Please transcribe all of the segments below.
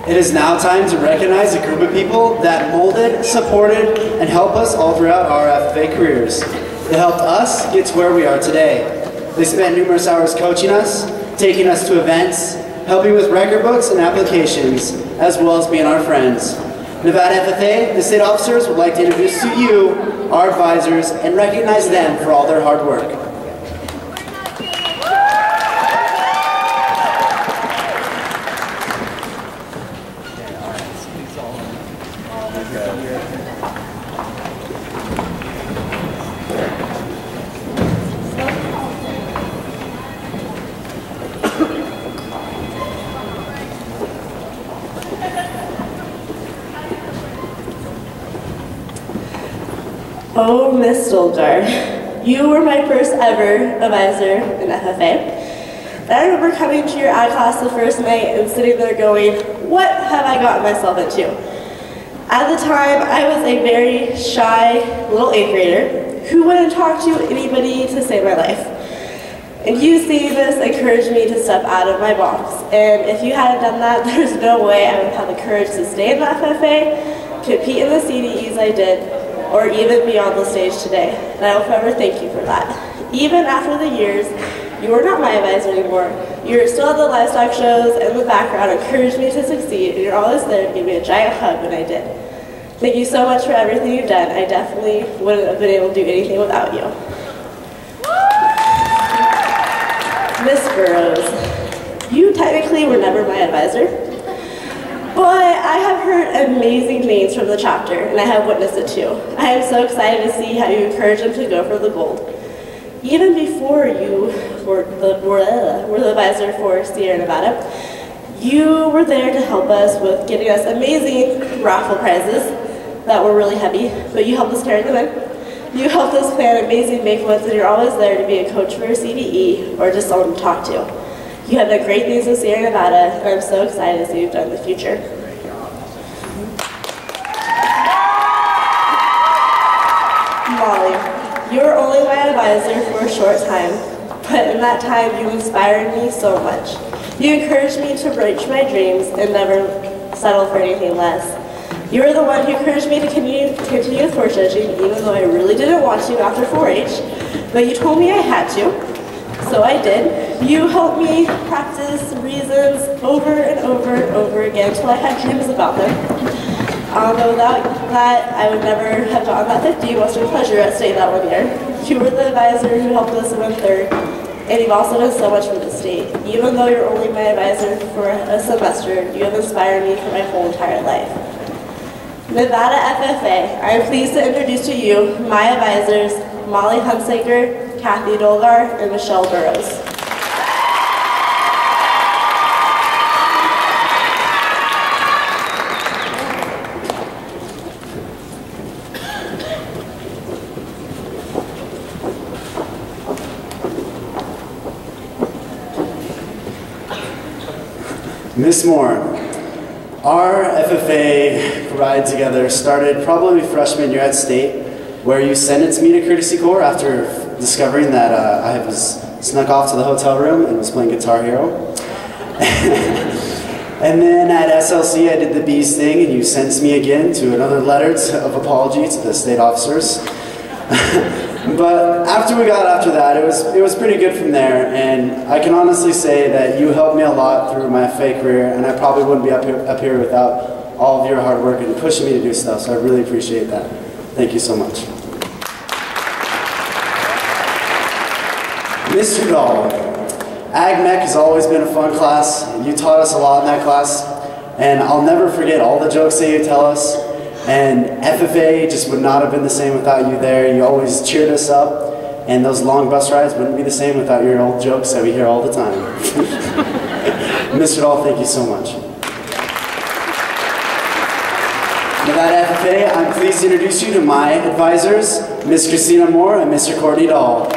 It is now time to recognize a group of people that molded, supported, and helped us all throughout our FFA careers. They helped us get to where we are today. They spent numerous hours coaching us, taking us to events, helping with record books and applications, as well as being our friends. Nevada FFA, the state officers would like to introduce to you our advisors and recognize them for all their hard work. Oh, Miss Stolgar, you were my first ever advisor in FFA. And I remember coming to your ad class the first night and sitting there going, what have I gotten myself into? At the time, I was a very shy little 8th grader who wouldn't talk to anybody to save my life. And you seeing this encouraged me to step out of my box. And if you hadn't done that, there's no way I would have the courage to stay in the FFA, compete in the CDEs I did, or even be on the stage today. And I will forever thank you for that. Even after the years, you are not my advisor anymore. You're still at the livestock shows and in the background, encouraged me to succeed, and you're always there to give me a giant hug when I did. Thank you so much for everything you've done. I definitely wouldn't have been able to do anything without you. Miss Burrows, you technically were never my advisor, but I have heard amazing things from the chapter, and I have witnessed it too. I am so excited to see how you encourage them to go for the gold. Even before you were the advisor for Sierra Nevada, you were there to help us with getting us amazing raffle prizes that were really heavy, but you helped us carry them in. You helped us plan amazing make-ones, and you're always there to be a coach for a CDE or just someone to talk to. You have done great things with Sierra Nevada, and I'm so excited to see what you've done in the future. Molly, you were only my advisor for a short time, but in that time you inspired me so much. You encouraged me to reach my dreams and never settle for anything less. You were the one who encouraged me to continue with horse judging, even though I really didn't want to after 4-H, but you told me I had to. So I did. You helped me practice reasons over and over and over again until I had dreams about them. But without that, I would never have gotten that 50 Western Pleasure at state that 1 year. You were the advisor who helped us win 3rd, and you've also done so much for the state. Even though you're only my advisor for a semester, you have inspired me for my whole entire life. Nevada FFA, I am pleased to introduce to you my advisors, Molly Hunsaker, Kathy Dolgar, and Michelle Burrows. Miss Moore, our FFA ride together started probably freshman year at state, where you sentenced me to courtesy corps after discovering that I was snuck off to the hotel room and was playing Guitar Hero. And then at SLC I did the bees thing, and you sentenced me again to another letter of apology to the state officers. But after we got after that, it was pretty good from there, and I can honestly say that you helped me a lot through my FFA career, and I probably wouldn't be up here without all of your hard work and pushing me to do stuff, so I really appreciate that. Thank you so much. Mr. Dahl, Ag Mech has always been a fun class. You taught us a lot in that class, and I'll never forget all the jokes that you tell us. And FFA just would not have been the same without you there. You always cheered us up, and those long bus rides wouldn't be the same without your old jokes that we hear all the time. Mr. Dahl, thank you so much. Nevada FFA, I'm pleased to introduce you to my advisors, Ms. Christina Moore and Mr. Courtney Dahl.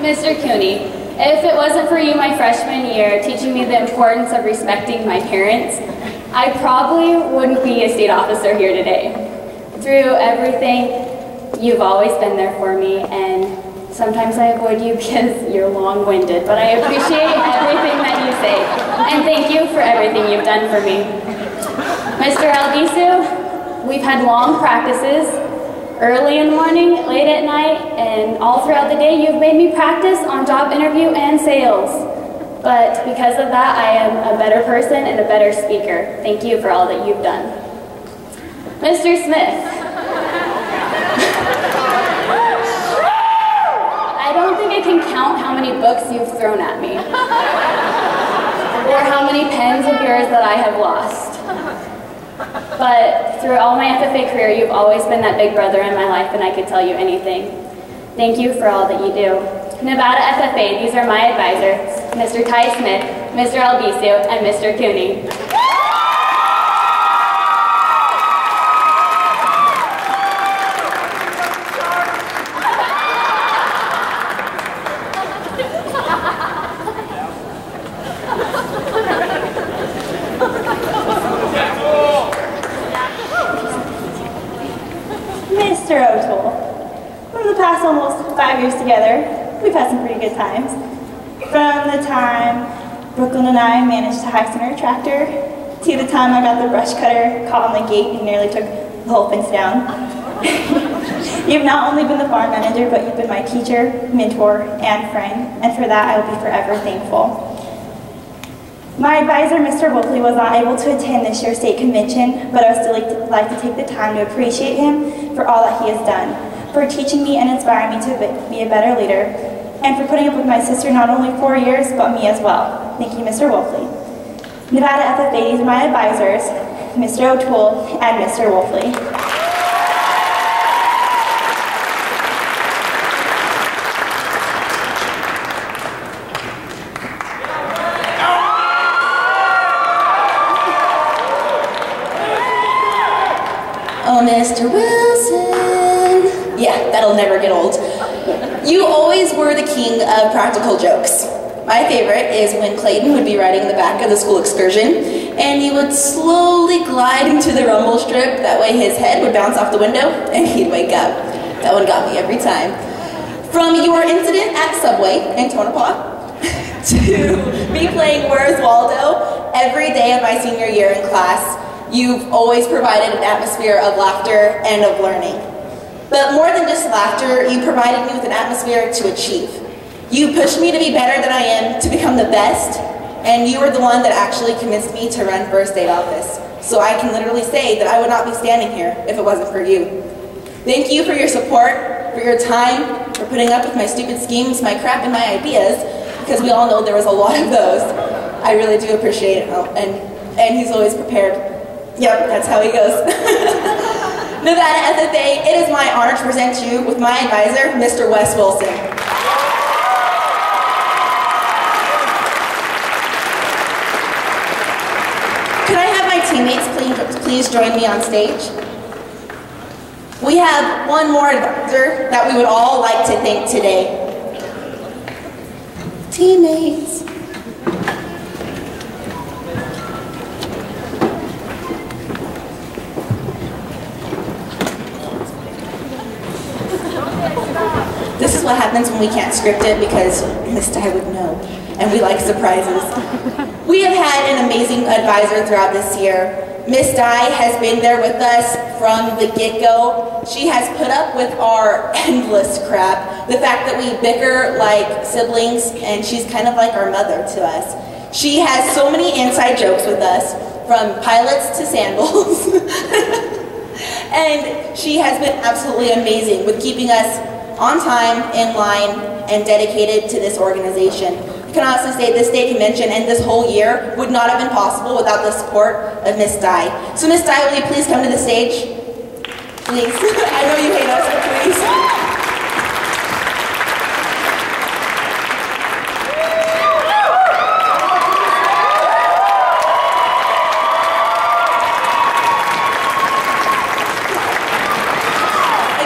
Mr. Cooney, if it wasn't wasn't for you my freshman year, teaching me the importance of respecting my parents, I probably wouldn't be a state officer here today. Through everything, you've always been there for me, and sometimes I avoid you because you're long-winded, but I appreciate everything that you say, and thank you for everything you've done for me. Mr. Albisu, we've had long practices, early in the morning, late at night, and all throughout the day. You've made me practice on job interview and sales. But because of that, I am a better person and a better speaker. Thank you for all that you've done. Mr. Smith. I don't think I can count how many books you've thrown at me. Or how many pens of yours that I have lost. But through all my FFA career, you've always been that big brother in my life, and I could tell you anything. Thank you for all that you do. Nevada FFA, these are my advisors, Mr. Ty Smith, Mr. Albisu, and Mr. Cooney. Mr. O'Toole, from the past almost 5 years together, we've had some pretty good times. From the time Brooklyn and I managed to hike Center Tractor, to the time I got the brush cutter caught on the gate and nearly took the whole fence down. You've not only been the farm manager, but you've been my teacher, mentor, and friend, and for that I will be forever thankful. My advisor, Mr. Wolfley, was not able to attend this year's state convention, but I would still like to take the time to appreciate him for all that he has done, for teaching me and inspiring me to be a better leader, and for putting up with my sister not only 4 years, but me as well. Thank you, Mr. Wolfley. Nevada FFA, these are my advisors, Mr. O'Toole and Mr. Wolfley. Oh, Mr. Wilson. Yeah, that'll never get old. You always were the king of practical jokes. My favorite is when Clayton would be riding the back of the school excursion, and he would slowly glide into the rumble strip. That way his head would bounce off the window, and he'd wake up. That one got me every time. From your incident at Subway in Tonopah, to me playing Where's Waldo every day of my senior year in class, you've always provided an atmosphere of laughter and of learning. But more than just laughter, you provided me with an atmosphere to achieve. You pushed me to be better than I am, to become the best, and you were the one that actually convinced me to run for state office. So I can literally say that I would not be standing here if it wasn't for you. Thank you for your support, for your time, for putting up with my stupid schemes, my crap, and my ideas, because we all know there was a lot of those. I really do appreciate it, and he's always prepared. Yep, that's how he goes. Nevada FFA, it is my honor to present you with my advisor, Mr. Wes Wilson. Can I have my teammates please join me on stage? We have one more advisor that we would all like to thank today. Teammates. This is what happens when we can't script it, because Miss Dye would know, and we like surprises. We have had an amazing advisor throughout this year. Miss Dye has been there with us from the get-go. She has put up with our endless crap, the fact that we bicker like siblings, and she's kind of like our mother to us. She has so many inside jokes with us, from pilots to sandals. And she has been absolutely amazing with keeping us on time, in line, and dedicated to this organization. I can honestly say this state convention and this whole year would not have been possible without the support of Miss Dye. So Miss Dye, will you please come to the stage? Please. I know you hate us, but please.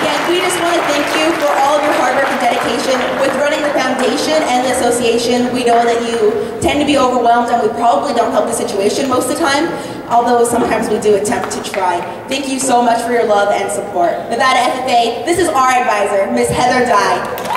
Again, we just want to thank you for all of your hard work and dedication with running the foundation and the association education. We know that you tend to be overwhelmed and we probably don't help the situation most of the time, although sometimes we do attempt to try. Thank you so much for your love and support. Nevada FFA, this is our advisor, Ms. Heather Dye.